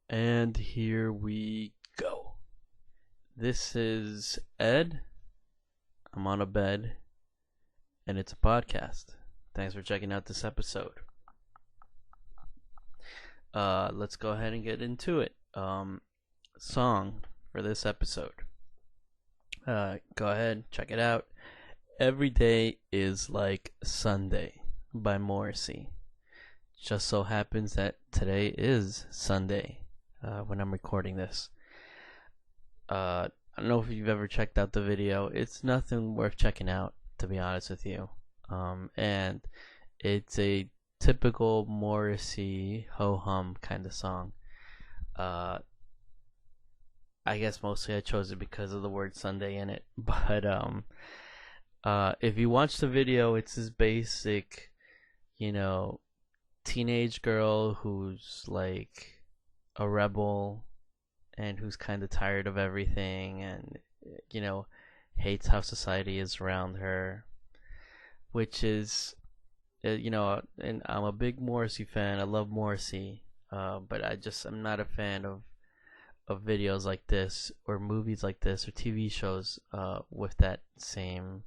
And here we go. This is Ed. I'm on a bed, and it's a podcast. Thanks for checking out this episode. Let's go ahead and get into it. Song for this episode. Go ahead, check it out. Every Day is Like Sunday by Morrissey. Just so happens that today is Sunday when I'm recording this. I don't know if you've ever checked out the video. It's nothing worth checking out, to be honest with you. And it's a typical Morrissey ho-hum kind of song. I guess mostly I chose it because of the word Sunday in it. But if you watch the video, it's this basic, teenage girl who's like a rebel and who's kind of tired of everything and hates how society is around her, which is and I'm a big Morrissey fan. I love Morrissey, but I'm not a fan of videos like this or movies like this or TV shows with that same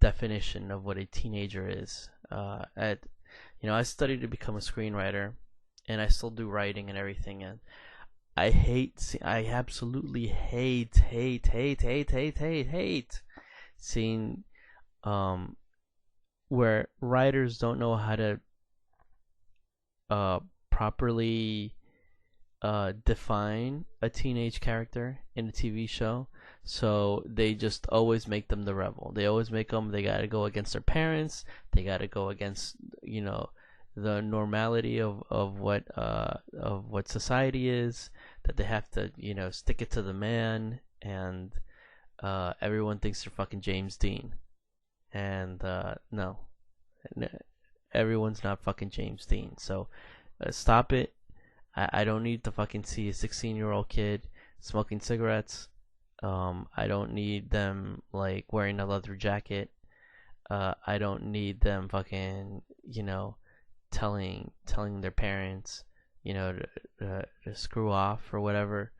definition of what a teenager is. I studied to become a screenwriter, and I still do writing and everything. And I absolutely hate seeing where writers don't know how to properly define a teenage character in a TV show. So they just always make them the rebel. They always make them, they gotta go against their parents. They gotta go against, the normality of what society is. That they have to, stick it to the man, and everyone thinks they're fucking James Dean. And no, everyone's not fucking James Dean. So stop it. I don't need to fucking see a 16-year-old kid smoking cigarettes. I don't need them like wearing a leather jacket. I don't need them fucking, telling their parents, to screw off or whatever.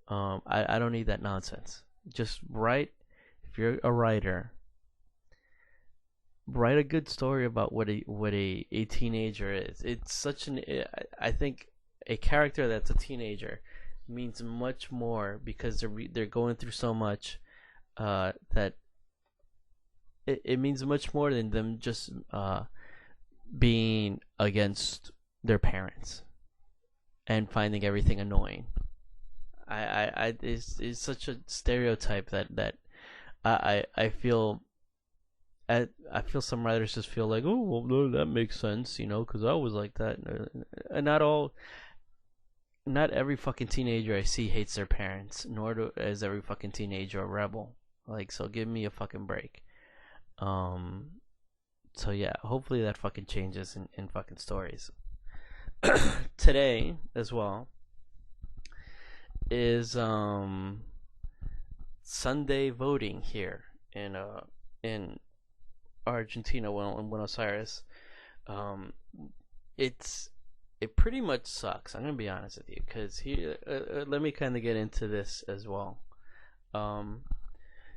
I don't need that nonsense. Just write, if you're a writer, write a good story about what a teenager is. It's such I think a character that's a teenager means much more because they're going through so much that it means much more than them just being against their parents and finding everything annoying. It's such a stereotype that I feel. I feel some writers just feel like, oh, well, no, that makes sense, because I was like that. And not every fucking teenager I see hates their parents, nor is every fucking teenager a rebel. Like, so give me a fucking break. So yeah, hopefully that fucking changes in fucking stories. Today, as well, is Sunday voting here in Argentina, well, in Buenos Aires. It pretty much sucks. I'm gonna be honest with you, because here, let me kind of get into this as well.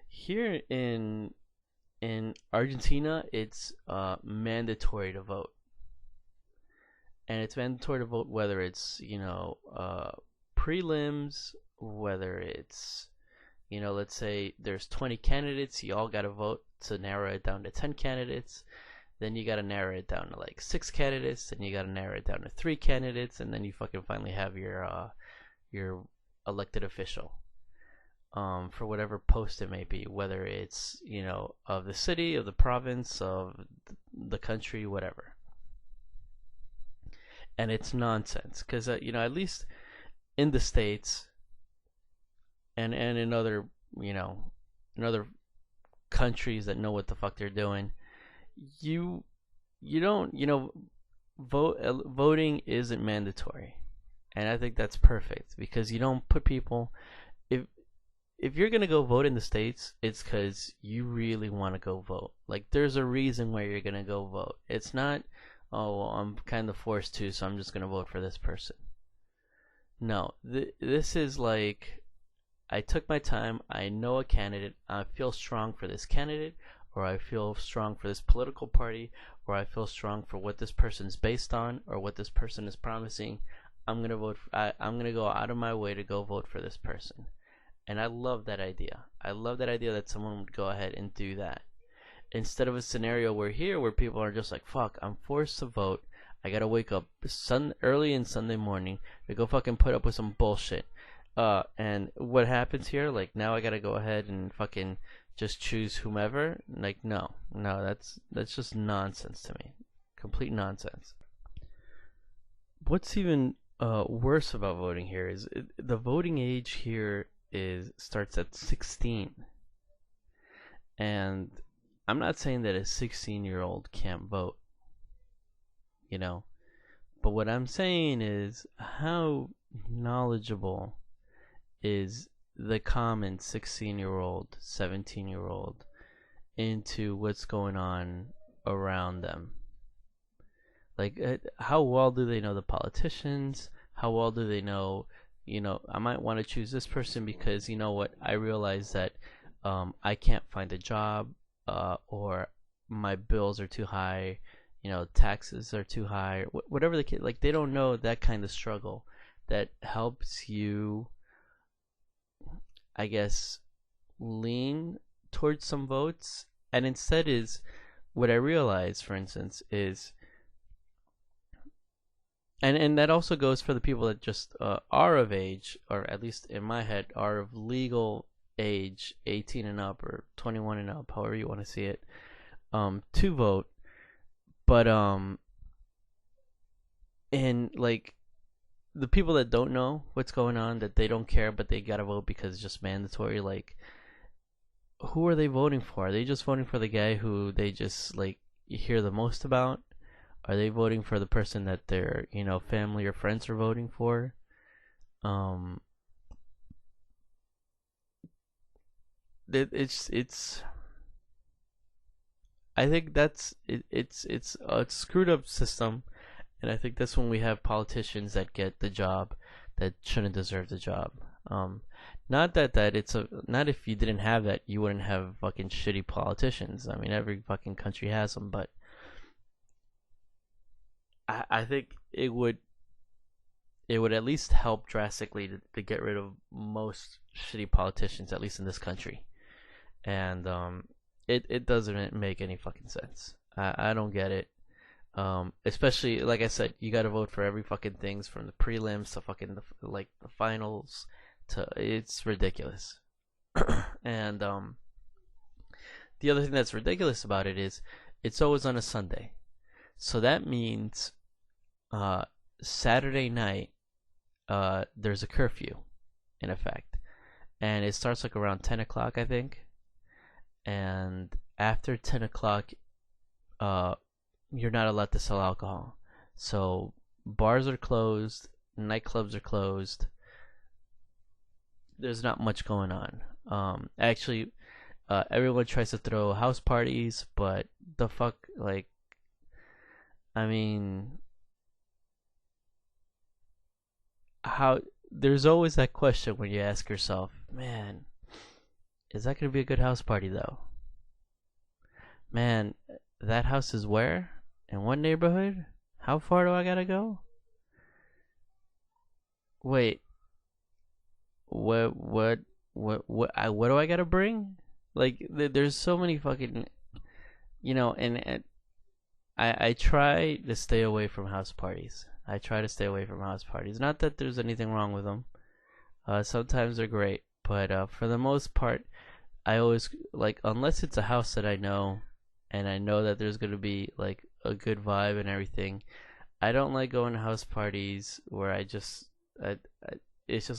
Here in Argentina, it's mandatory to vote, and it's mandatory to vote whether it's prelims, whether it's let's say there's 20 candidates, you all got to vote to narrow it down to 10 candidates. Then you got to narrow it down to like 6 candidates, and you got to narrow it down to 3 candidates, and then you fucking finally have your elected official for whatever post it may be, whether it's of the city, of the province, of the country, whatever. And it's nonsense because at least in the States and in other in other countries that know what the fuck they're doing, you don't voting isn't mandatory. And I think that's perfect, because you don't put people, if you're gonna go vote in the States, it's because you really want to go vote. Like, there's a reason why you're gonna go vote. It's not, oh, well, I'm kind of forced to, so I'm just gonna vote for this person. No, this is like I took my time. I know a candidate. I feel strong for this candidate, or I feel strong for this political party, or I feel strong for what this person's based on, or what this person is promising. I'm gonna vote. I'm gonna go out of my way to go vote for this person, and I love that idea. I love that idea that someone would go ahead and do that instead of a scenario where people are just like, "Fuck, I'm forced to vote. I gotta wake up early in Sunday morning to go fucking put up with some bullshit." And what happens here? Like now I gotta go ahead and fucking just choose whomever. Like no, that's just nonsense to me. Complete nonsense. What's even worse about voting here is the voting age here is starts at 16, and I'm not saying that a 16-year-old can't vote, you know, but what I'm saying is how knowledgeable is the common 16-year-old, 17-year-old into what's going on around them. Like, how well do they know the politicians? How well do they know, I might want to choose this person because, you know what, I realize that I can't find a job, or my bills are too high, taxes are too high, whatever the kid, like, they don't know that kind of struggle that helps you, I guess, lean towards some votes. And instead is what I realize, for instance, is, and that also goes for the people that just are of age, or at least in my head, are of legal age, 18 and up, or 21 and up, however you want to see it, to vote. But and like the people that don't know what's going on, that they don't care, but they gotta vote because it's just mandatory. Like, who are they voting for? Are they just voting for the guy who they just like hear the most about? Are they voting for the person that their family or friends are voting for? It's I think that's it, it's a screwed up system, and I think that's when we have politicians that get the job that shouldn't deserve the job. Not that it's not if you didn't have that, you wouldn't have fucking shitty politicians. I mean, every fucking country has them, but I think it would at least help drastically to get rid of most shitty politicians, at least in this country. And it doesn't make any fucking sense. I don't get it. Especially, like I said, you got to vote for every fucking things from the prelims to fucking the finals to, it's ridiculous. And the other thing that's ridiculous about it is it's always on a Sunday, so that means Saturday night there's a curfew in effect, and it starts like around 10 o'clock, I think. And after 10 o'clock, you're not allowed to sell alcohol. So bars are closed, nightclubs are closed. There's not much going on. Actually, everyone tries to throw house parties, but the fuck, like, I mean, how, there's always that question when you ask yourself, man, is that gonna be a good house party though? Man, that house is where? In what neighborhood? How far do I gotta go? Wait, what do I gotta bring? Like, there's so many fucking, and I try to stay away from house parties. I try to stay away from house parties. Not that there's anything wrong with them. Sometimes they're great, but for the most part, I always, like, unless it's a house that I know, and I know that there's gonna be like a good vibe and everything, I don't like going to house parties where it's just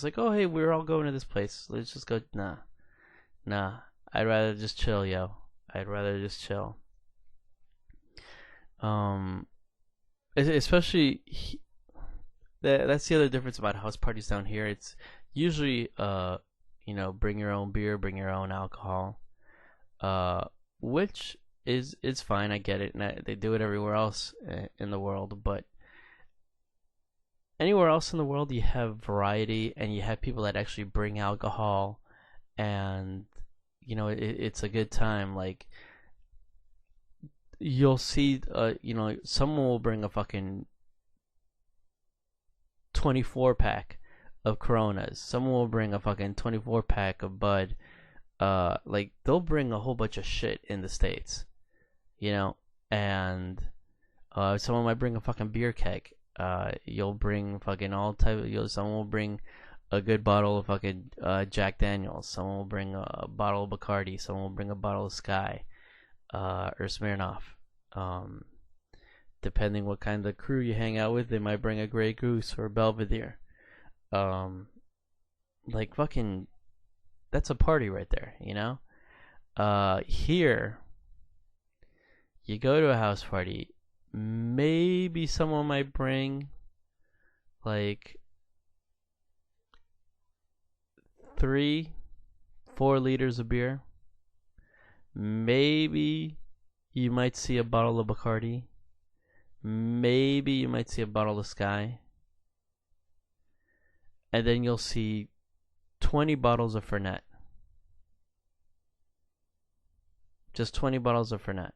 like, oh hey, we're all going to this place, let's just go. Nah. I'd rather just chill, yo. I'd rather just chill. Especially that's the other difference about house parties down here. It's usually bring your own beer, bring your own alcohol, which is fine. I get it, and they do it everywhere else in the world. But anywhere else in the world, you have variety and you have people that actually bring alcohol, and it's a good time. Like, you'll see, someone will bring a fucking 24 pack of Coronas. Someone will bring a fucking 24 pack of Bud. Like, they'll bring a whole bunch of shit in the States, and someone might bring a fucking beer keg. You'll bring fucking all type. Someone will bring a good bottle of fucking Jack Daniels. Someone will bring a bottle of Bacardi. Someone will bring a bottle of Sky, or Smirnoff. Depending what kind of crew you hang out with, they might bring a Grey Goose or a Belvedere. Like, fucking, that's a party right there, Here, you go to a house party, maybe someone might bring like 3-4 liters of beer. Maybe you might see a bottle of Bacardi. Maybe you might see a bottle of Sky. And then you'll see 20 bottles of Fernet. Just 20 bottles of Fernet.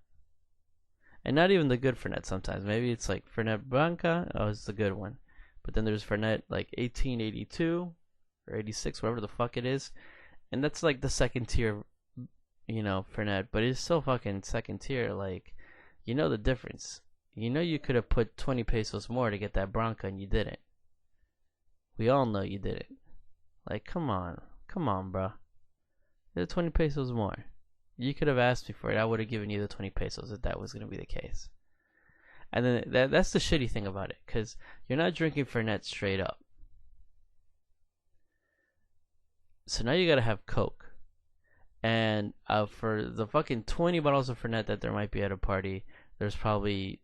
And not even the good Fernet sometimes. Maybe it's like Fernet Branca. Oh, it's the good one. But then there's Fernet like 1882 or 86, whatever the fuck it is. And that's like the second tier, Fernet. But it's still fucking second tier. Like, the difference. You could have put 20 pesos more to get that Branca and you didn't. We all know you did it. Like, come on, bro. There's 20 pesos more. You could have asked me for it. I would have given you the 20 pesos if that was going to be the case. And then that's the shitty thing about it, because you're not drinking Fernet straight up. So now you got to have Coke. And for the fucking 20 bottles of Fernet that there might be at a party, there's probably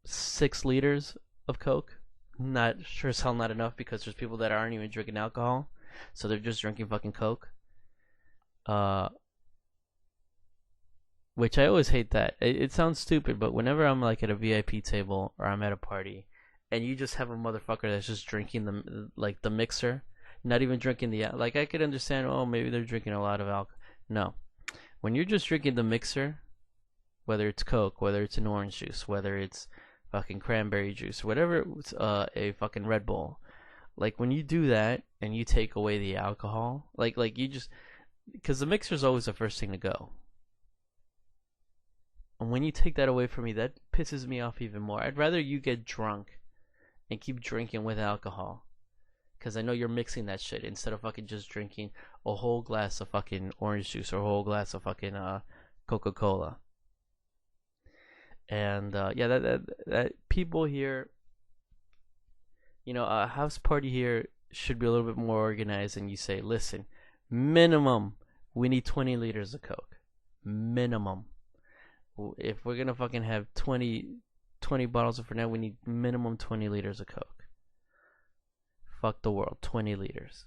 6 liters of Coke. Not sure as hell not enough, because there's people that aren't even drinking alcohol, so they're just drinking fucking Coke. Which I always hate that. It sounds stupid, but whenever I'm like at a VIP table or I'm at a party, and you just have a motherfucker that's just drinking the mixer, not even drinking like, I could understand, oh, maybe they're drinking a lot of alcohol. No, when you're just drinking the mixer, whether it's Coke, whether it's an orange juice, whether it's fucking cranberry juice, whatever, a fucking Red Bull. Like, when you do that and you take away the alcohol, like you just, because the mixer's always the first thing to go. And when you take that away from me, that pisses me off even more. I'd rather you get drunk and keep drinking with alcohol, because I know you're mixing that shit, instead of fucking just drinking a whole glass of fucking orange juice or a whole glass of fucking Coca-Cola. And that people here, a house party here should be a little bit more organized, and you say, listen, minimum, we need 20 liters of Coke. Minimum. If we're gonna fucking have 20 bottles of Fernet, we need minimum 20 liters of Coke. Fuck the world, 20 liters.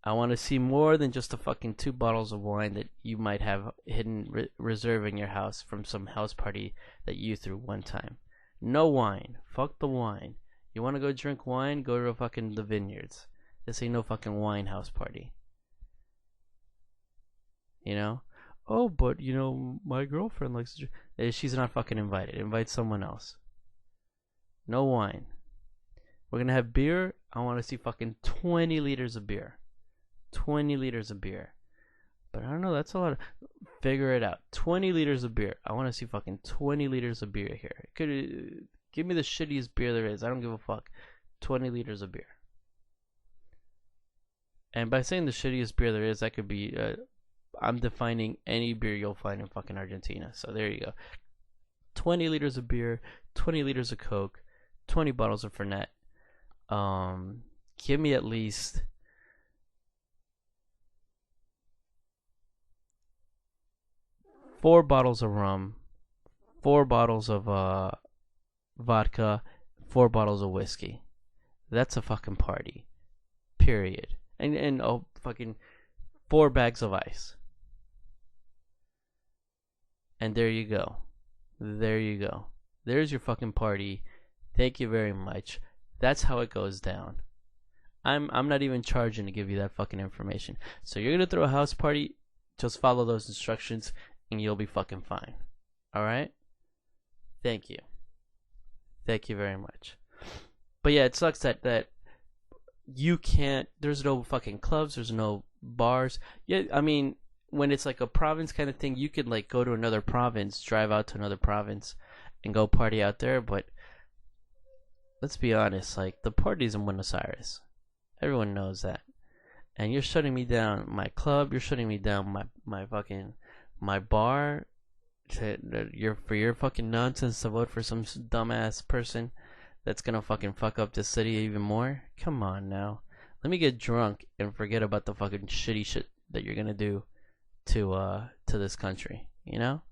I want to see more than just the fucking 2 bottles of wine that you might have hidden reserve in your house from some house party that you threw one time. No wine. Fuck the wine. You want to go drink wine? Go to fucking the Vineyards. This ain't no fucking wine house party. Oh, but my girlfriend likes to drink. She's not fucking invited. Invite someone else. No wine. We're gonna have beer. I want to see fucking 20 liters of beer. 20 liters of beer. But I don't know, that's a lot of... Figure it out. 20 liters of beer. I want to see fucking 20 liters of beer here. Give me the shittiest beer there is. I don't give a fuck. 20 liters of beer. And by saying the shittiest beer there is, that could be... I'm defining any beer you'll find in fucking Argentina. So there you go. 20 liters of beer, 20 liters of Coke, 20 bottles of Fernet. Give me at least 4 bottles of rum, 4 bottles of vodka, 4 bottles of whiskey. That's a fucking party. Period. And fucking 4 bags of ice. And there you go. There you go. There's your fucking party. Thank you very much. That's how it goes down. I'm not even charging to give you that fucking information. So you're gonna throw a house party, just follow those instructions and you'll be fucking fine. Alright? Thank you. Thank you very much. But yeah, it sucks that you can't, there's no fucking clubs, there's no bars. Yeah, I mean, when it's like a province kind of thing, you could like go to another province, drive out to another province and go party out there, but let's be honest, like the party's in Buenos Aires. Everyone knows that. And you're shutting me down my club, you're shutting me down my fucking my bar for your fucking nonsense to vote for some dumbass person that's gonna fucking fuck up the city even more. Come on now. Let me get drunk and forget about the fucking shitty shit that you're gonna do to this country, you know?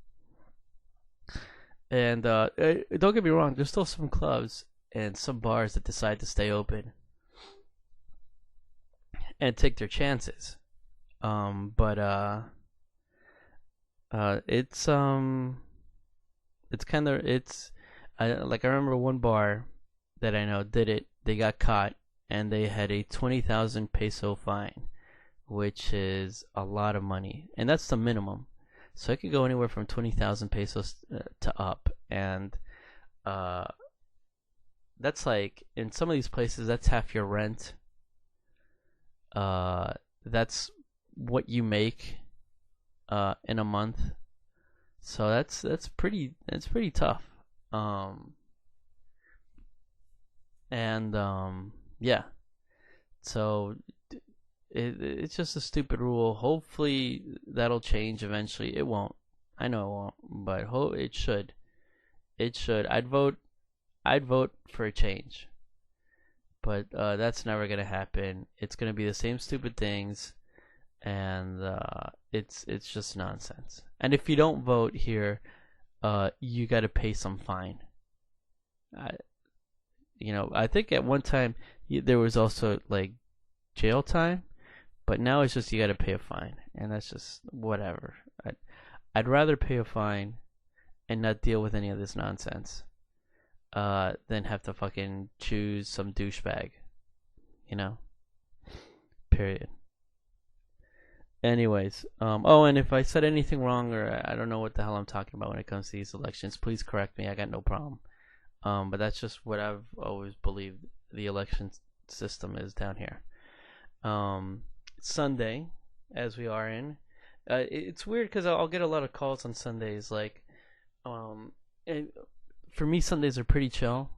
And don't get me wrong, there's still some clubs and some bars that decide to stay open and take their chances. But it's kind of like I remember one bar that I know did it. They got caught and they had a 20,000 peso fine, which is a lot of money, and that's the minimum. So it could go anywhere from 20,000 pesos to up, and that's like in some of these places that's half your rent. That's what you make in a month. So that's pretty tough. Yeah. So it's just a stupid rule. Hopefully that'll change eventually. It won't. I know it won't, but it should. It should. I'd vote for a change. But that's never gonna happen. It's gonna be the same stupid things, and it's just nonsense. And if you don't vote here, you gotta pay some fine. I think at one time there was also like jail time, but now it's just you gotta pay a fine, and that's just whatever. I'd rather pay a fine and not deal with any of this nonsense. Then have to fucking choose some douchebag, period. Anyways, and if I said anything wrong or I don't know what the hell I'm talking about when it comes to these elections, please correct me. I got no problem. But that's just what I've always believed the election system is down here. Sunday, as we are in, it's weird because I'll get a lot of calls on Sundays, like, for me, Sundays are pretty chill.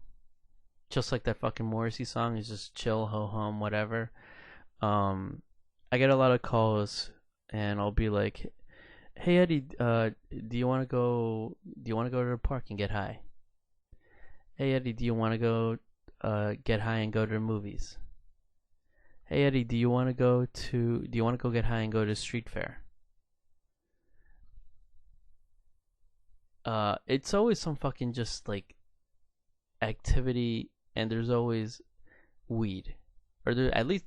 Just like that fucking Morrissey song is just chill, ho hum, whatever. I get a lot of calls, and I'll be like, "Hey Eddie, do you want to go? Do you want to go to the park and get high? Hey Eddie, do you want to go get high and go to the movies? Hey Eddie, do you want to go get high and go to street fair?" It's always some fucking just like activity, and there's always weed, or there at least.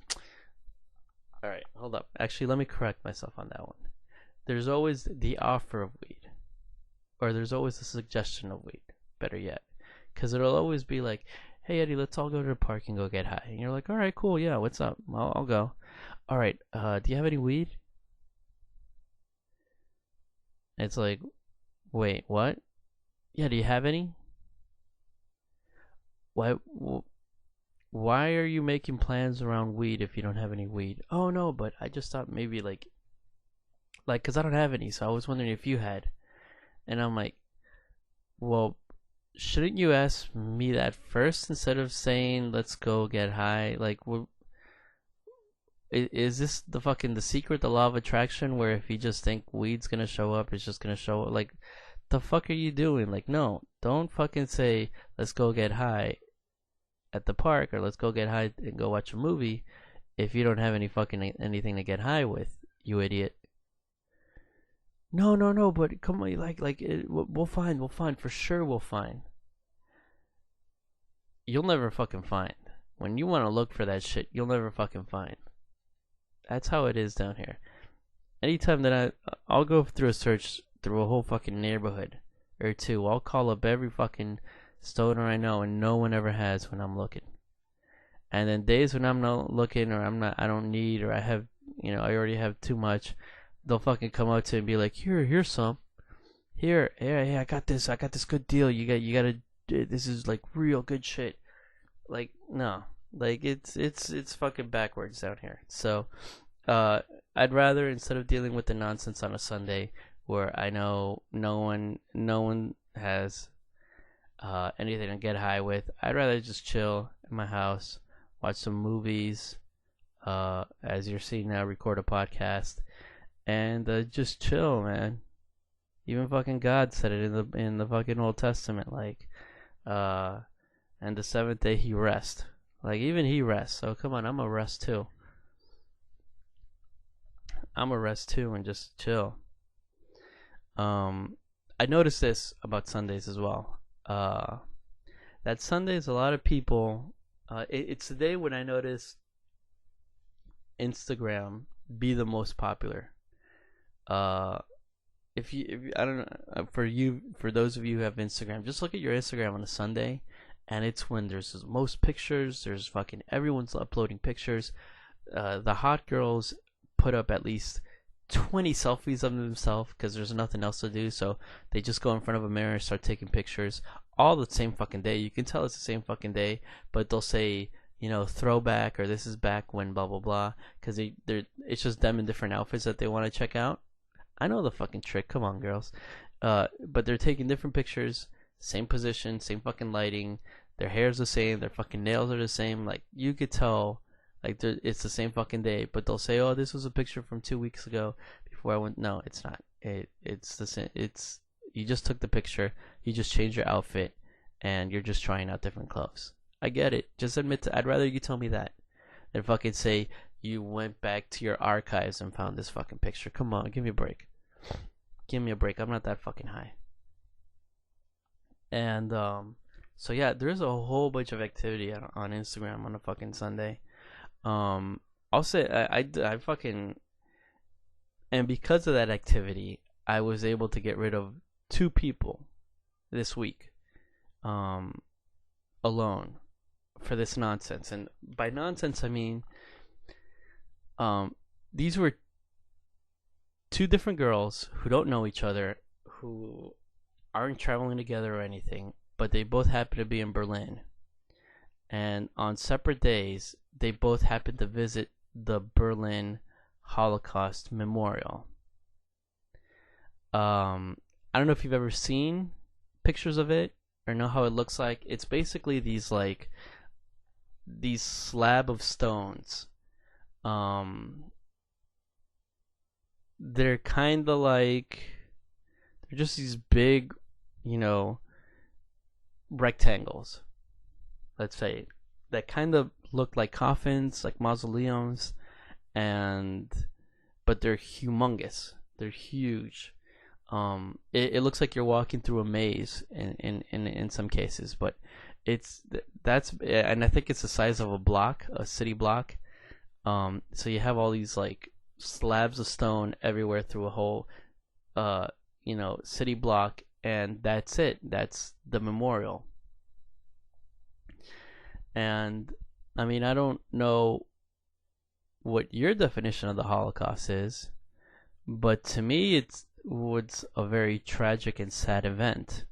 All right, hold up. Actually, let me correct myself on that one. There's always the offer of weed, or there's always a suggestion of weed. Better yet, because it'll always be like, "Hey Eddie, let's all go to the park and go get high," and you're like, "All right, cool, yeah, what's up? I'll go." All right, do you have any weed? It's like, wait, what? Yeah, do you have any? Why are you making plans around weed if you don't have any weed? Oh no, but I just thought maybe like, cause I don't have any, so I was wondering if you had. And I'm like, well, shouldn't you ask me that first instead of saying let's go get high? Like, is this the secret, the law of attraction, where if you just think weed's gonna show up, it's just gonna show up? Like, the fuck are you doing? Like, no, don't fucking say let's go get high at the park or let's go get high and go watch a movie if you don't have anything to get high with, you idiot. No, but come on, we'll find for sure. We'll find. You'll never fucking find. When you want to look for that shit, you'll never fucking find. That's how it is down here. Anytime that I'll go through a search through a whole fucking neighborhood or two, I'll call up every fucking Stoner I know, and no one ever has when I'm looking. And then days when I'm not looking, or I don't need, or I have, I already have too much, they'll fucking come up to me and be like, here's some. Here, I got this good deal. You gotta, this is like real good shit. Like, no. Like, it's fucking backwards down here. So, I'd rather, instead of dealing with the nonsense on a Sunday, where I know no one has anything to get high with, I'd rather just chill in my house, watch some movies, as you're seeing now, record a podcast, and just chill, man. Even fucking God said it in the fucking Old Testament, like, and the seventh day he rests. Like, even he rests. So come on, I'm a rest too. I'm a rest too and just chill. I noticed this about Sundays as well. That Sundays, a lot of people. It's the day when I noticed Instagram be the most popular. If you I don't know, for those of you who have Instagram, just look at your Instagram on a Sunday, and it's when there's the most pictures. There's fucking everyone's uploading pictures. The hot girls put up at least 20 selfies of themselves because there's nothing else to do, so they just go in front of a mirror and start taking pictures all the same fucking day. You can tell it's the same fucking day, but they'll say, throwback, or this is back when blah blah blah, because it's just them in different outfits that they want to check out. I know the fucking trick. Come on, girls. But they're taking different pictures, same position, same fucking lighting. Their hair's the same. Their fucking nails are the same. Like, you could tell, like, it's the same fucking day. But they'll say, "Oh, this was a picture from 2 weeks ago before I went." No, it's not. It's the same. You just took the picture. You just changed your outfit, and you're just trying out different clothes. I get it. Just admit I'd rather you tell me that than fucking say you went back to your archives and found this fucking picture. Come on, give me a break. Give me a break. I'm not that fucking high. And so yeah, there's a whole bunch of activity on Instagram on a fucking Sunday. I'll say I fucking, and because of that activity, I was able to get rid of 2 people this week, alone, for this nonsense. And by nonsense, I mean, these were 2 different girls who don't know each other, who aren't traveling together or anything, but they both happen to be in Berlin. And on separate days, they both happen to visit the Berlin Holocaust Memorial. I don't know if you've ever seen pictures of it or know how it looks like. It's basically these slab of stones. They're kind of like, they're just these big, rectangles, let's say, that kind of look like coffins, like mausoleums, but they're humongous. They're huge. It looks like you're walking through a maze in some cases, but and I think it's the size of a city block. So you have all these like slabs of stone everywhere through a whole city block, and that's it. That's the memorial. And I mean, I don't know what your definition of the Holocaust is, but to me it's a very tragic and sad event.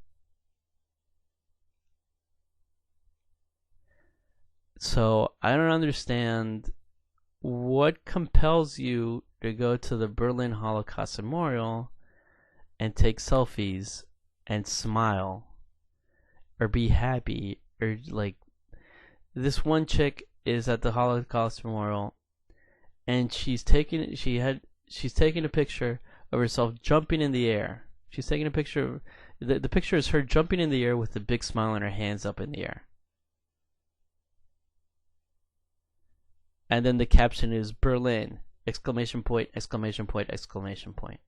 So I don't understand what compels you to go to the Berlin Holocaust Memorial and take selfies and smile or be happy, or like, this one chick is at the Holocaust Memorial and she's taking a picture of herself jumping in the air. She's taking a picture. The picture is her jumping in the air with a big smile and her hands up in the air. And then the caption is Berlin! Exclamation point, exclamation point, exclamation point.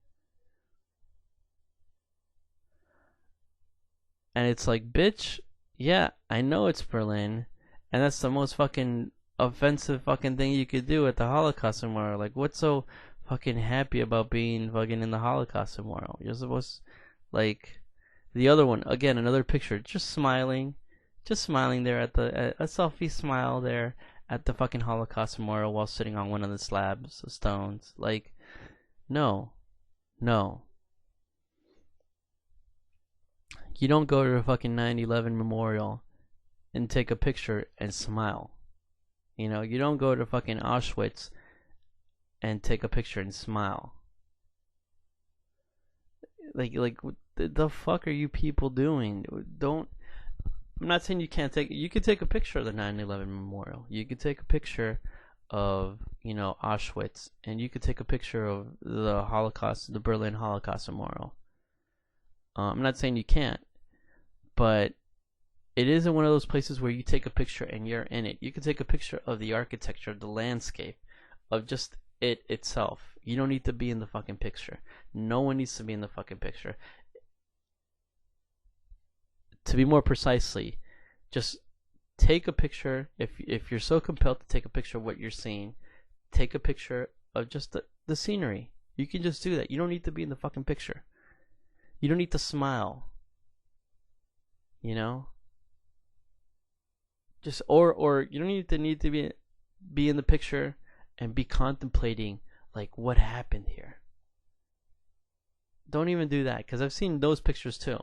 And it's like, bitch, yeah, I know it's Berlin, and that's the most fucking offensive fucking thing you could do at the Holocaust Memorial. Like, what's so fucking happy about being fucking in the Holocaust Memorial? You're supposed, like, The other one, again, another picture, just smiling there at a selfie smile there at the fucking Holocaust memorial while sitting on one of the slabs of stones. Like, no, no. You don't go to a fucking 9/11 memorial and take a picture and smile. You know, you don't go to fucking Auschwitz and take a picture and smile. Like, what the fuck are you people doing? Don't. I'm not saying you can't take. You could take a picture of the 9/11 memorial. You could take a picture of, you know, Auschwitz, and you could take a picture of the Holocaust, the Berlin Holocaust Memorial. I'm not saying you can't, but it isn't one of those places where you take a picture and you're in it. You can take a picture of the architecture, of the landscape, of just it itself. You don't need to be in the fucking picture. No one needs to be in the fucking picture. To be more precisely, just take a picture. If you're so compelled to take a picture of what you're seeing, take a picture of just the scenery. You can just do that. You don't need to be in the fucking picture. You don't need to smile. You know? Just or you don't need to be in the picture and be contemplating like what happened here. Don't even do that, because I've seen those pictures too.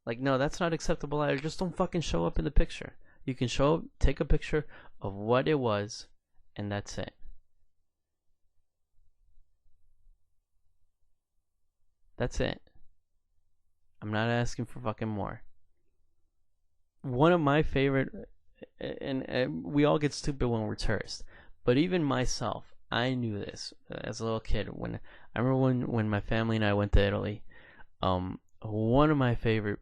Like, no, that's not acceptable either. Just don't fucking show up in the picture. You can show up, take a picture of what it was, and that's it. That's it. I'm not asking for fucking more. One of my favorite, and we all get stupid when we're tourists, but even myself, I knew this as a little kid. When I remember when my family and I went to Italy, one of my favorite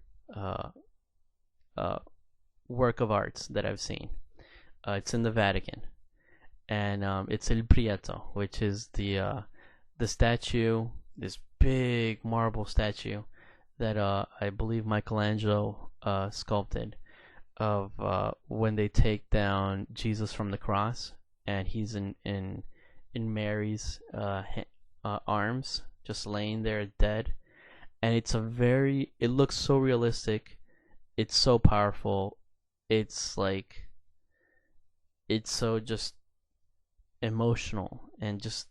work of arts that I've seen, it's in the Vatican, and it's Il Prieto, which is the statue, this big marble statue that I believe Michelangelo sculpted, of when they take down Jesus from the cross, and he's in Mary's arms, just laying there dead. And it looks so realistic. It's so powerful. It's like, it's so just emotional. And just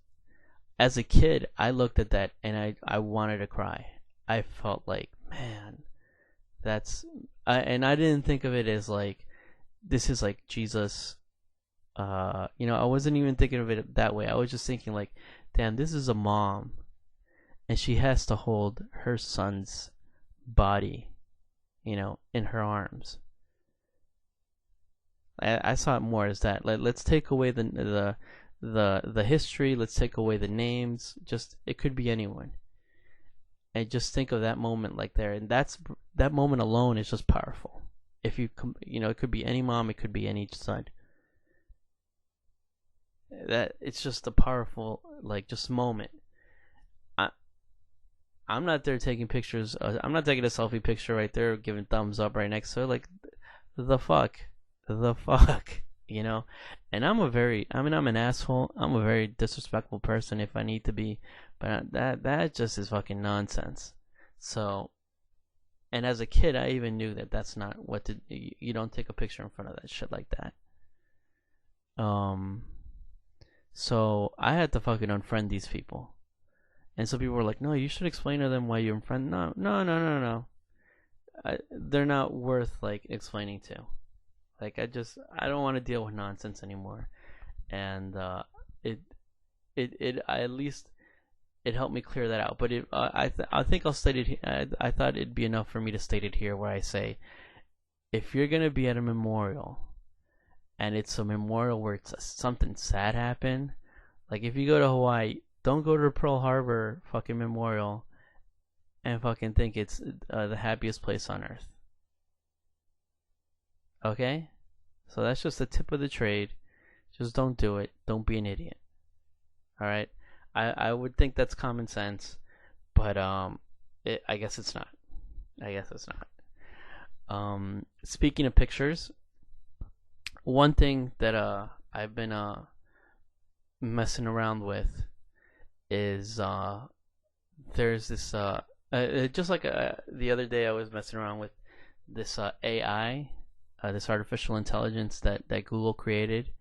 as a kid, I looked at that and I wanted to cry. I felt like, man, and I didn't think of it as like, this is like Jesus. You know, I wasn't even thinking of it that way. I was just thinking like, damn, this is a mom, and she has to hold her son's body, you know, in her arms. I saw it more as that. Let's take away the history. Let's take away the names. Just, it could be anyone. And just think of that moment like there, and that moment alone is just powerful. If you know, it could be any mom, it could be any son. That it's just a powerful, like, just moment. I'm not there taking pictures. I'm not taking a selfie picture right there, giving thumbs up right next to it. Like, the fuck, you know. And I'm an asshole. I'm a very disrespectful person if I need to be, but that just is fucking nonsense. So, and as a kid, I even knew that that's not what to. You don't take a picture in front of that shit like that. So I had to fucking unfriend these people. And so people were like, no, you should explain to them why you're unfriend. No. They're not worth, like, explaining to. Like, I don't want to deal with nonsense anymore. And at least it helped me clear that out. But I think I'll state it. I thought it'd be enough for me to state it here, where I say, if you're gonna be at a memorial, and it's a memorial where something sad happened, like if you go to Hawaii, don't go to the Pearl Harbor fucking memorial and fucking think it's the happiest place on earth. Okay? So that's just the tip of the trade. Just don't do it. Don't be an idiot. Alright? I would think that's common sense, but I guess it's not. Speaking of pictures, one thing that I've been messing around with is there's this Just like the other day, I was messing around with this AI, this artificial intelligence that Google created,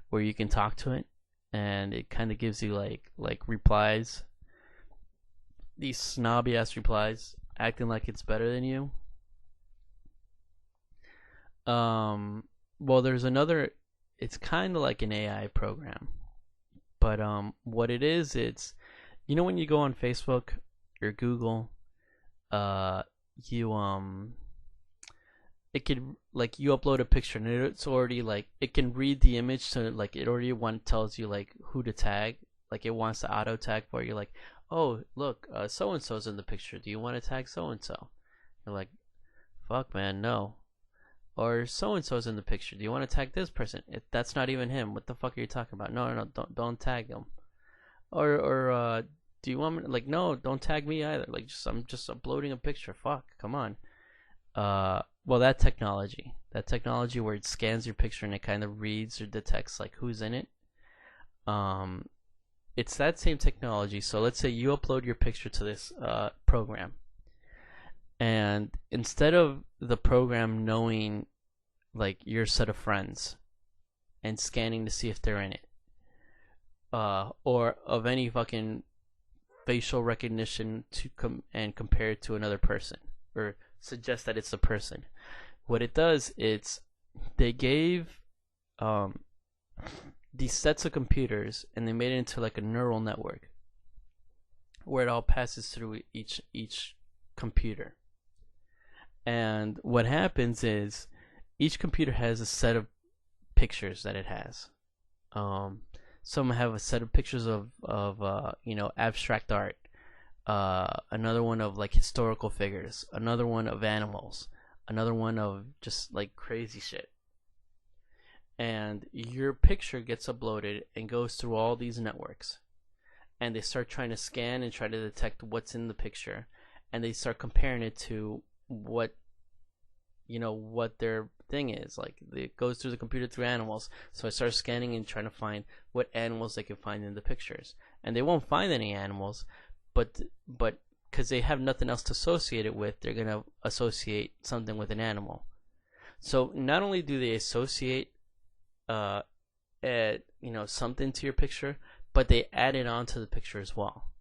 where you can talk to it, and it kind of gives you like replies, these snobby ass replies, acting like it's better than you. Well, there's another. It's kind of like an AI program, but what it is, it's when you go on Facebook or Google, uh, you it could like you upload a picture and it's already like it can read the image, so like it already tells you like who to tag, like it wants to auto tag for you, like, oh look, so and so's in the picture, do you want to tag so and so? You're like, fuck man, no. Or so and so's in the picture, do you want to tag this person? That's not even him, what the fuck are you talking about? No, don't tag him. Or do you want me to, like, no, don't tag me either, like, I'm just uploading a picture, fuck, come on. Well, that technology where it scans your picture and it kind of reads or detects like who's in it. Um, it's that same technology. So let's say you upload your picture to this program, and instead of the program knowing like your set of friends and scanning to see if they're in it, or of any fucking facial recognition to and compare it to another person or suggest that it's the person. What it does, it's they gave these sets of computers and they made it into like a neural network where it all passes through each computer. And what happens is each computer has a set of pictures that it has. Some have a set of pictures of abstract art. Another one of like historical figures, another one of animals, another one of just like crazy shit. And your picture gets uploaded and goes through all these networks, and they start trying to scan and try to detect what's in the picture, and they start comparing it to what their thing is. Like it goes through the computer through animals, so I start scanning and trying to find what animals they can find in the pictures, and they won't find any animals, but because they have nothing else to associate it with, they're gonna associate something with an animal. So not only do they associate something to your picture, but they add it onto the picture as well,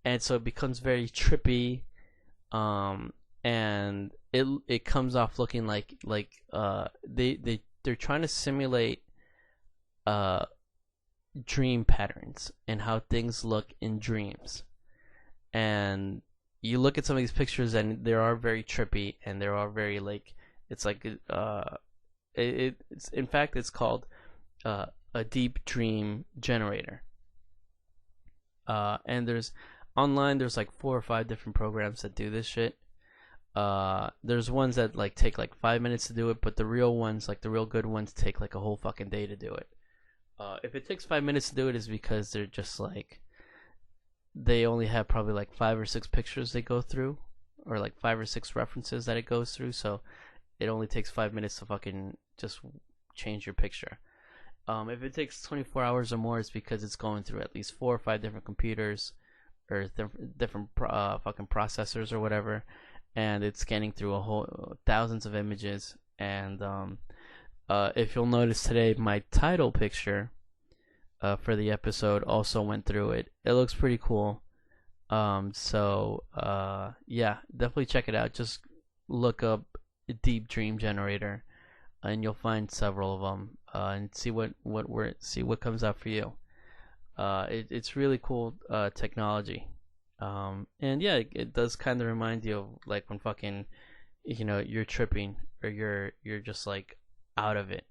and so it becomes very trippy, and it comes off looking like they're trying to simulate dream patterns and how things look in dreams. And you look at some of these pictures and they are very trippy, and they are very like, it's like it's in fact it's called a deep dream generator. And there's like 4 or 5 different programs that do this shit. There's ones that like take like 5 minutes to do it, but the real ones, like the real good ones, take like a whole fucking day to do it. If it takes 5 minutes to do it, is because they're just like, they only have probably like 5 or 6 pictures they go through, or like 5 or 6 references that it goes through, so it only takes 5 minutes to fucking just change your picture. If it takes 24 hours or more, it's because it's going through at least 4 or 5 different computers or different fucking processors or whatever, and it's scanning through a whole thousands of images. And if you'll notice today, my title picture for the episode also went through it. It looks pretty cool. So yeah, definitely check it out. Just look up Deep Dream Generator, and you'll find several of them, and see what comes out for you. It's really cool technology. And yeah, it does kind of remind you of like when fucking you're tripping, or you're just like out of it.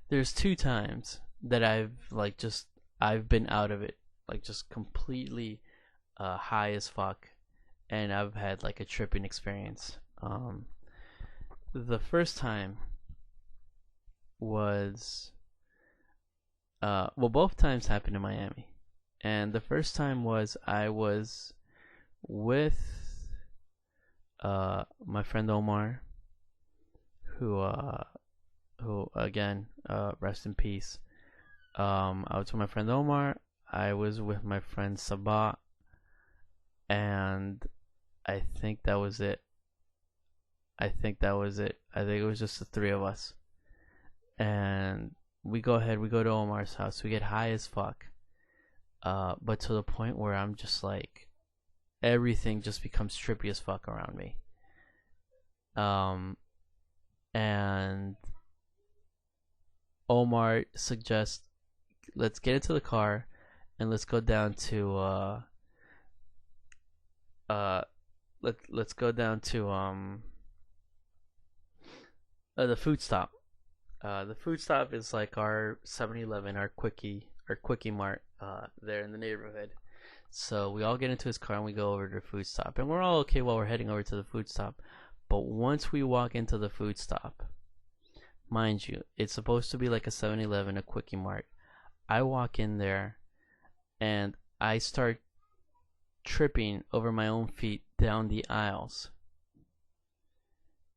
There's 2 times that I've been out of it, like just completely high as fuck, and I've had like a tripping experience. The first time was both times happened in Miami, and the first time was I was with my friend Omar, who again, rest in peace. I was with my friend Omar. I was with my friend Sabah, and I think that was it. I think that was it. I think it was just the three of us. And we go to Omar's house. We get high as fuck. But to the point where I'm just like, everything just becomes trippy as fuck around me. And Omar suggests, let's get into the car and let's go down to let's go down to the food stop. The food stop is like our 7-Eleven, our quickie mart there in the neighborhood. So we all get into his car and we go over to the food stop, and we're all okay while we're heading over to the food stop. But once we walk into the food stop, mind you, it's supposed to be like a 7-Eleven, a quickie mart. I walk in there and I start tripping over my own feet down the aisles,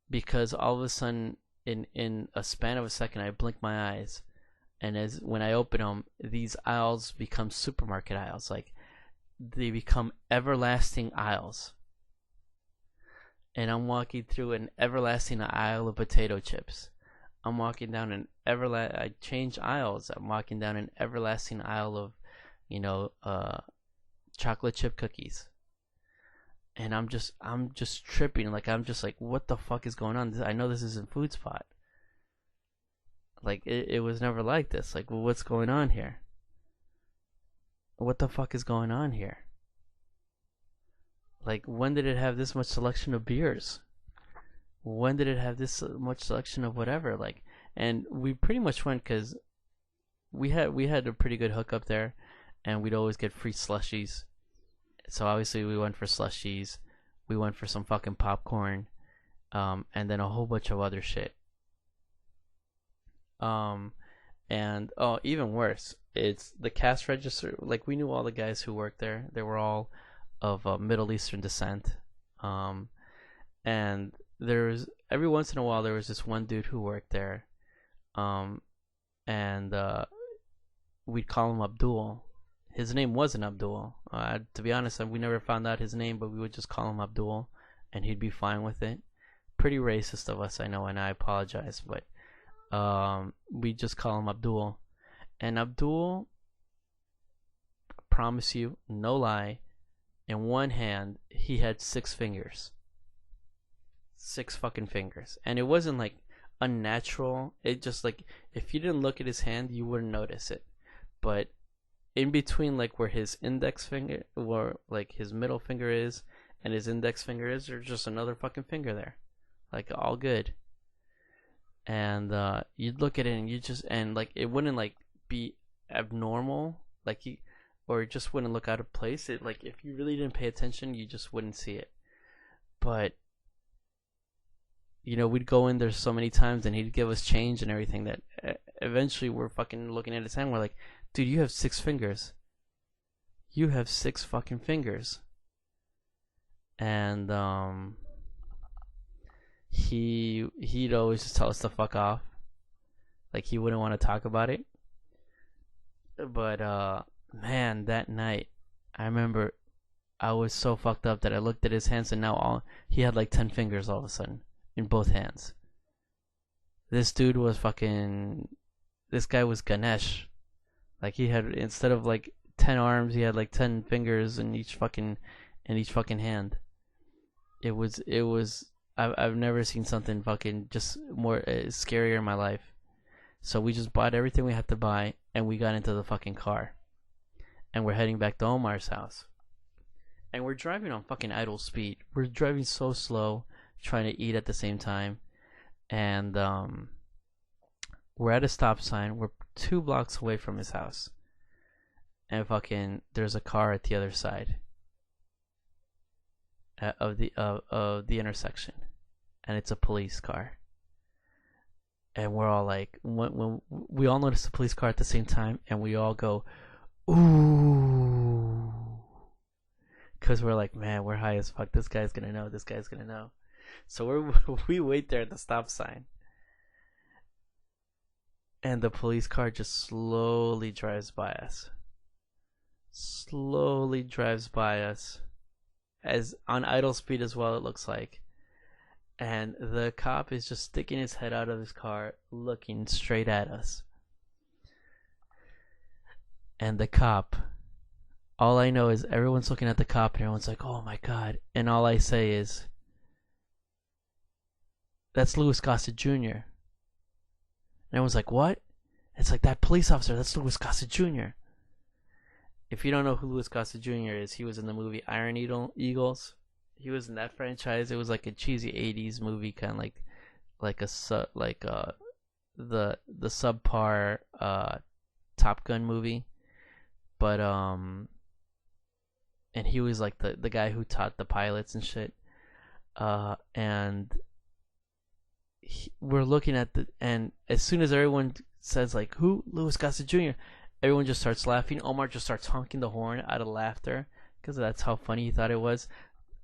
because all of a sudden, in a span of a second, I blink my eyes, and when I open them, these aisles become supermarket aisles. Like, they become everlasting aisles, and I'm walking through an everlasting aisle of potato chips. I'm walking down I change aisles. I'm walking down an everlasting aisle of chocolate chip cookies. And I'm just tripping. Like, I'm just like, what the fuck is going on? I know this isn't Food Spot. Like, it was never like this. Like, well, what's going on here? What the fuck is going on here? Like, when did it have this much selection of beers? When did it have this much selection of whatever? Like, and we pretty much went because we had a pretty good hookup there, and we'd always get free slushies. So obviously we went for slushies, we went for some fucking popcorn, and then a whole bunch of other shit. And even worse, it's the cash register. Like, we knew all the guys who worked there. They were all of Middle Eastern descent. And every once in a while there was this one dude who worked there, and we'd call him Abdul. His name wasn't Abdul. To be honest, we never found out his name, but we would just call him Abdul, and he'd be fine with it. Pretty racist of us, I know, and I apologize, but we just call him Abdul. And Abdul, promise you, no lie, in one hand he had 6 fingers. 6 fucking fingers. And it wasn't like unnatural. It just, like, if you didn't look at his hand, you wouldn't notice it. But in between, like, where his index finger, or like his middle finger is, and his index finger is, there's just another fucking finger there. Like, all good. And you'd look at it and like, it wouldn't like be abnormal, like, or it just wouldn't look out of place. It, like, if you really didn't pay attention, you just wouldn't see it. But we'd go in there so many times, and he'd give us change and everything, that eventually we're fucking looking at his hand. We're like, dude, you have 6 fingers. You have 6 fucking fingers. And he'd always just tell us to fuck off. Like, he wouldn't want to talk about it. But man, that night, I remember I was so fucked up that I looked at his hands, and now he had like 10 fingers all of a sudden in both hands. This dude was this guy was Ganesh. Like, he had, instead of like 10 arms, he had like 10 fingers in each fucking hand. It was I've never seen something fucking just more scarier in my life. So we just bought everything we had to buy, and we got into the fucking car, and we're heading back to Omar's house. And we're driving on fucking idle speed. We're driving so slow, trying to eat at the same time. And we're at a stop sign. We're 2 blocks away from his house, and fucking there's a car at the other side of the intersection, and it's a police car. And we're all like, when we all notice the police car at the same time, and we all go, ooh, because we're like, man, we're high as fuck. This guy's gonna know. So we wait there at the stop sign, and the police car just slowly drives by us. as on idle speed as well, it looks like. And the cop is just sticking his head out of his car, looking straight at us. And the cop, all I know is everyone's looking at the cop and everyone's like, oh my God. And all I say is, that's Louis Gossett Jr. And everyone's like, what? It's like, that police officer, that's Louis Gossett Jr. If you don't know who Louis Gossett Jr. is, he was in the movie Iron Eagles. He was in that franchise. It was like a cheesy '80s movie, kind of the subpar Top Gun movie. But and he was like the guy who taught the pilots and shit. And we're looking at and as soon as everyone says like, who? Louis Gossett Jr., everyone just starts laughing. Omar just starts honking the horn out of laughter because that's how funny he thought it was.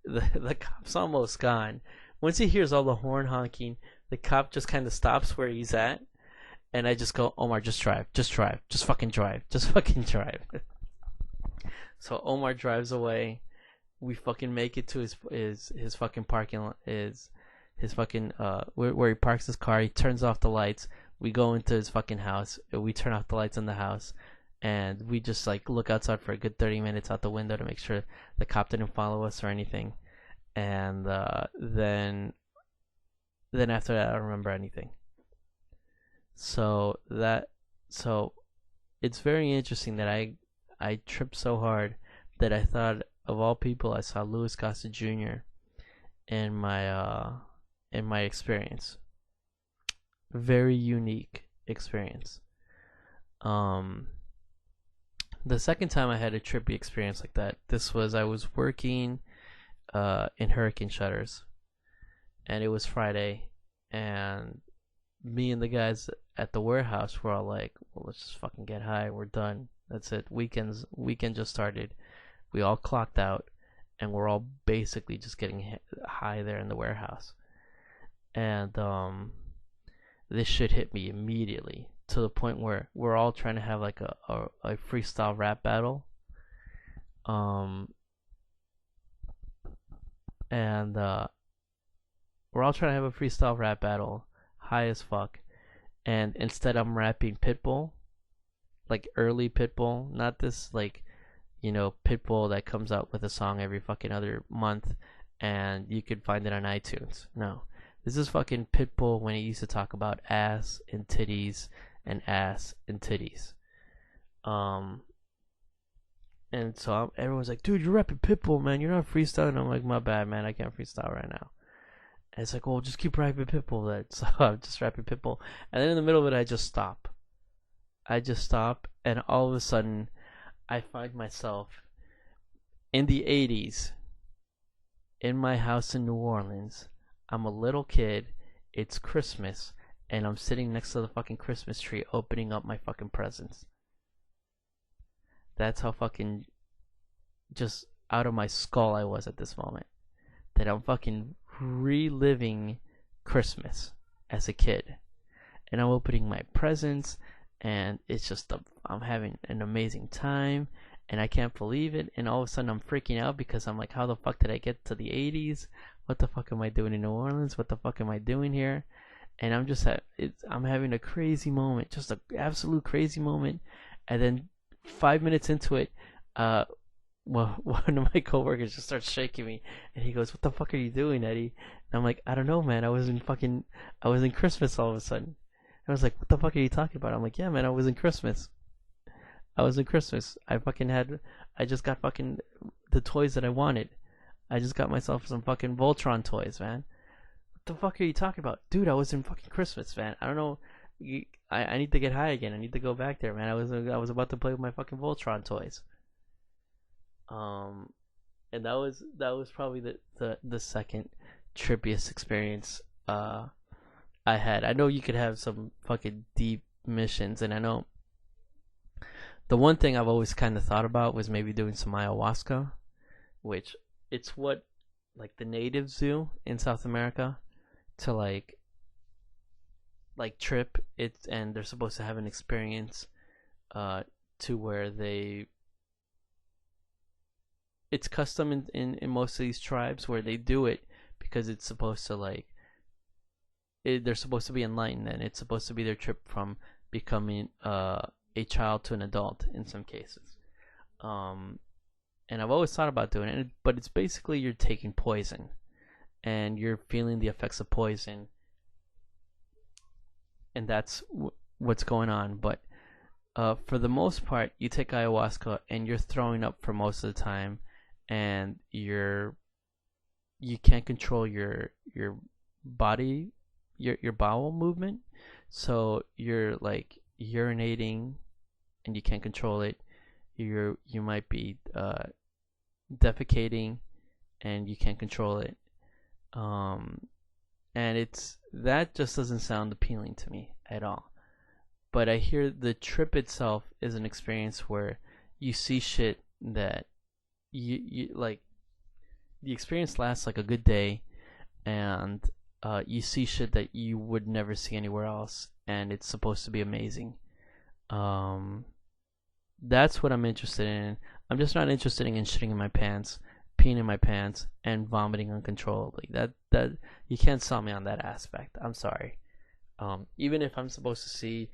The cop's almost gone. Once he hears all the horn honking, the cop just kind of stops where he's at, and I just go, Omar, just drive, just fucking drive. So Omar drives away. We fucking make it to his fucking parking lot, his fucking where he parks his car. He turns off the lights. We go into his fucking house. We turn off the lights in the house, and we just like look outside for a good 30 minutes out the window to make sure the cop didn't follow us or anything. And then after that, I don't remember anything. So it's very interesting that I tripped so hard that I thought, of all people, I saw Louis Gossett Jr. in my experience. Very unique experience. The second time I had a trippy experience like that, I was working in Hurricane Shutters, and it was Friday, and me and the guys at the warehouse were all like, well, let's just fucking get high, we're done, that's it, weekend just started. We all clocked out, and we're all basically just getting high there in the warehouse. And this shit hit me immediately, to the point where we're all trying to have like a freestyle rap battle. And we're all trying to have a freestyle rap battle, high as fuck. And instead I'm rapping Pitbull, like early Pitbull, not this like, Pitbull that comes out with a song every fucking other month and you could find it on iTunes. No. This is fucking Pitbull when he used to talk about ass and titties and ass and titties. And so everyone's like, dude, you're rapping Pitbull, man. You're not freestyling. I'm like, my bad, man. I can't freestyle right now. And it's like, well, just keep rapping Pitbull then. So I'm just rapping Pitbull. And then in the middle of it, I just stop. And all of a sudden, I find myself in the 80s in my house in New Orleans. I'm a little kid. It's Christmas. And I'm sitting next to the fucking Christmas tree opening up my fucking presents. That's how fucking just out of my skull I was at this moment. That I'm fucking reliving Christmas as a kid. And I'm opening my presents. And it's just, I'm having an amazing time. And I can't believe it. And all of a sudden I'm freaking out because I'm like, how the fuck did I get to the 80s? What the fuck am I doing in New Orleans? What the fuck am I doing here? And I'm just I'm having a crazy moment, just an absolute crazy moment. And then 5 minutes into it, one of my coworkers just starts shaking me, and he goes, "What the fuck are you doing, Eddie?" And I'm like, "I don't know, man. I was in Christmas all of a sudden." And I was like, "What the fuck are you talking about?" I'm like, "Yeah, man, I was in Christmas. I just got fucking the toys that I wanted. I just got myself some fucking Voltron toys, man." The fuck are you talking about? Dude, I was in fucking Christmas, man. I don't know. I need to get high again. I need to go back there, man. I was about to play with my fucking Voltron toys. And that was probably the second trippiest experience I had. I know you could have some fucking deep missions, and I know the one thing I've always kind of thought about was maybe doing some ayahuasca, which it's what like the natives do in South America to like trip it, and they're supposed to have an experience to where they it's custom in most of these tribes where they do it because it's supposed to they're supposed to be enlightened, and it's supposed to be their trip from becoming a child to an adult in some cases. Um, and I've always thought about doing it, but it's basically you're taking poison and you're feeling the effects of poison, and that's what's going on. But for the most part, you take ayahuasca and you're throwing up for most of the time, and you can't control your body, your bowel movement. So you're like urinating and you can't control it. You might be defecating and you can't control it. And that just doesn't sound appealing to me at all. But I hear the trip itself is an experience where you see shit that you like. The experience lasts like a good day, and you see shit that you would never see anywhere else, and it's supposed to be amazing. That's what I'm interested in. I'm just not interested in shitting in my pants, peeing in my pants, and vomiting uncontrollably. That you can't sell me on that aspect. I'm sorry. Even if I'm supposed to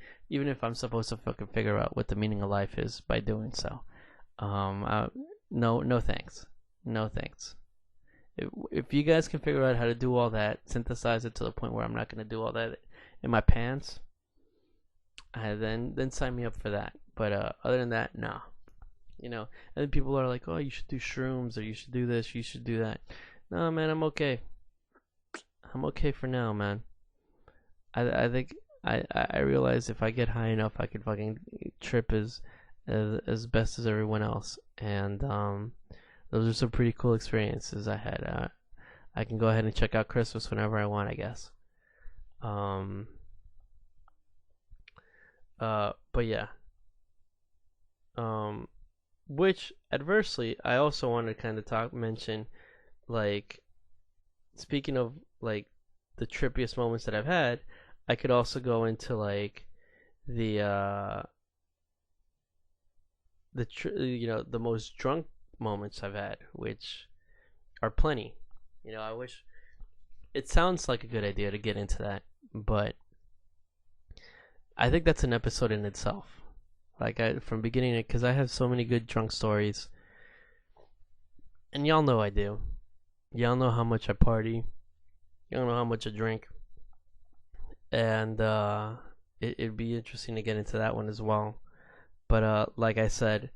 fucking figure out what the meaning of life is by doing so, no thanks, no thanks. If you guys can figure out how to do all that, synthesize it to the point where I'm not gonna do all that in my pants, then sign me up for that. But other than that, no. And then people are like, oh, you should do shrooms, or you should do this, you should do that. No, man, I'm okay. I'm okay for now, man. I think I realize if I get high enough, I can fucking trip as best as everyone else. And those are some pretty cool experiences I had. I can go ahead and check out Christmas whenever I want, I guess. But yeah. Which adversely, I also want to kind of mention, like, speaking of like the trippiest moments that I've had, I could also go into like the the most drunk moments I've had, which are plenty. I wish it sounds like a good idea to get into that, but I think that's an episode in itself. Like from beginning, because I have so many good drunk stories, and y'all know I do. Y'all know how much I party. Y'all know how much I drink, and it'd be interesting to get into that one as well. But like I said,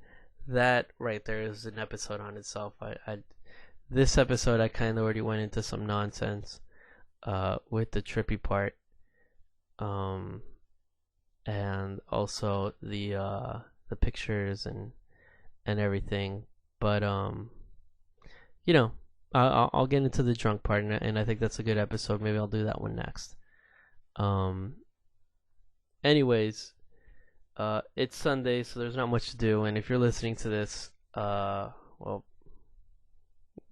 that right there is an episode on itself. This episode I kind of already went into some nonsense with the trippy part, and also the pictures and everything. But I'll get into the drunk part, and I think that's a good episode. Maybe I'll do that one next. Anyways, it's Sunday, so there's not much to do. And if you're listening to this, well,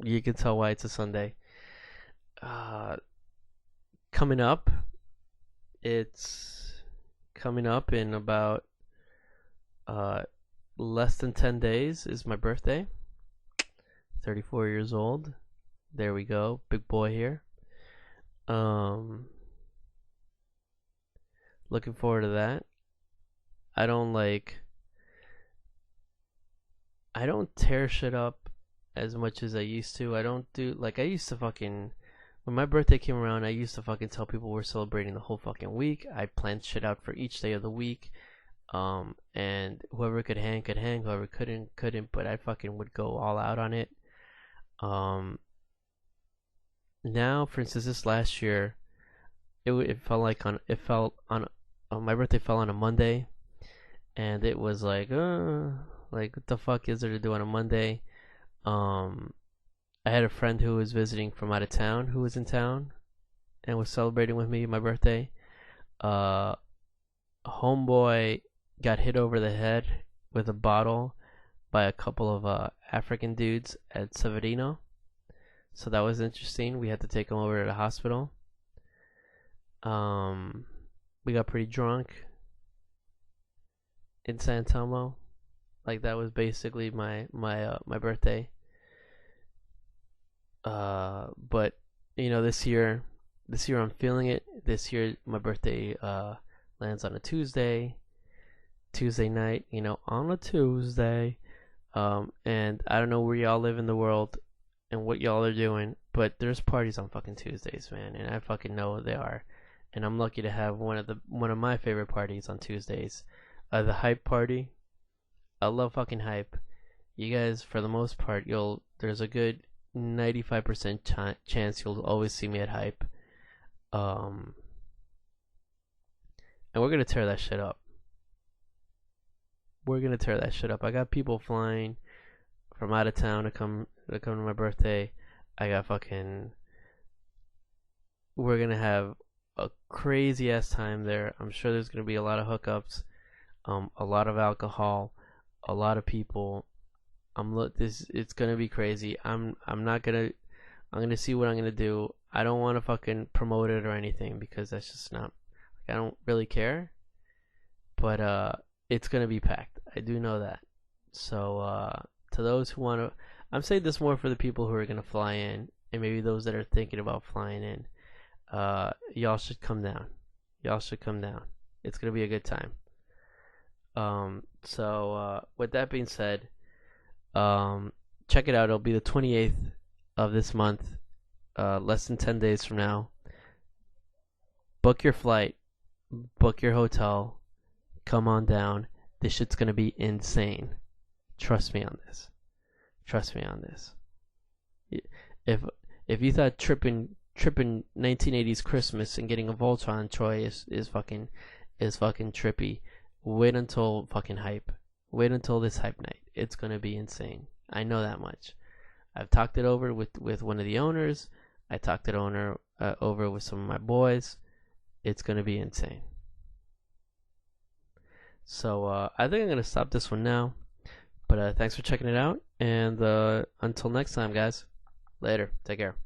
you can tell why it's a Sunday. It's coming up in about less than 10 days is my birthday. 34 years old. There we go, big boy here. Looking forward to that. I don't tear shit up as much as I used to. I don't do, like, I used to fucking, when my birthday came around, I used to fucking tell people we're celebrating the whole fucking week. I planned shit out for each day of the week. And whoever could hang, whoever couldn't, but I fucking would go all out on it. Now, for instance, this last year, it felt on my birthday fell on a Monday, and it was like what the fuck is there to do on a Monday? I had a friend who was visiting from out of town who was in town and was celebrating with me my birthday. Homeboy got hit over the head with a bottle by a couple of African dudes at Severino. So that was interesting. We had to take him over to the hospital. We got pretty drunk in San Telmo. Like, that was basically my birthday. But this year I'm feeling it. This year my birthday lands on a Tuesday night, on a Tuesday. And I don't know where y'all live in the world and what y'all are doing, but there's parties on fucking Tuesdays, man, and I fucking know they are. And I'm lucky to have one of my favorite parties on Tuesdays. The hype party. I love fucking hype. You guys, for the most part, there's a good 95% chance you'll always see me at hype. And we're gonna tear that shit up. I got people flying from out of town to come to my birthday. I got fucking. We're gonna have a crazy ass time there. I'm sure there's gonna be a lot of hookups, a lot of alcohol, a lot of people. It's gonna be crazy. I'm gonna see what I'm gonna do. I don't want to fucking promote it or anything because that's just not. I don't really care. But it's gonna be packed. I do know that. So to those who want to, I'm saying this more for the people who are gonna fly in, and maybe those that are thinking about flying in. Y'all should come down. It's gonna be a good time. So with that being said, check it out. It'll be the 28th of this month, less than 10 days from now. Book your flight, book your hotel, come on down. This shit's gonna be insane. Trust me on this. If you thought tripping 1980s Christmas and getting a Voltron toy is fucking trippy, wait until fucking hype. Wait until this hype night. It's gonna be insane. I know that much. I've talked it over with one of the owners. I talked it over with some of my boys. It's gonna be insane. So I think I'm gonna stop this one now. But thanks for checking it out, and until next time, guys. Later. Take care.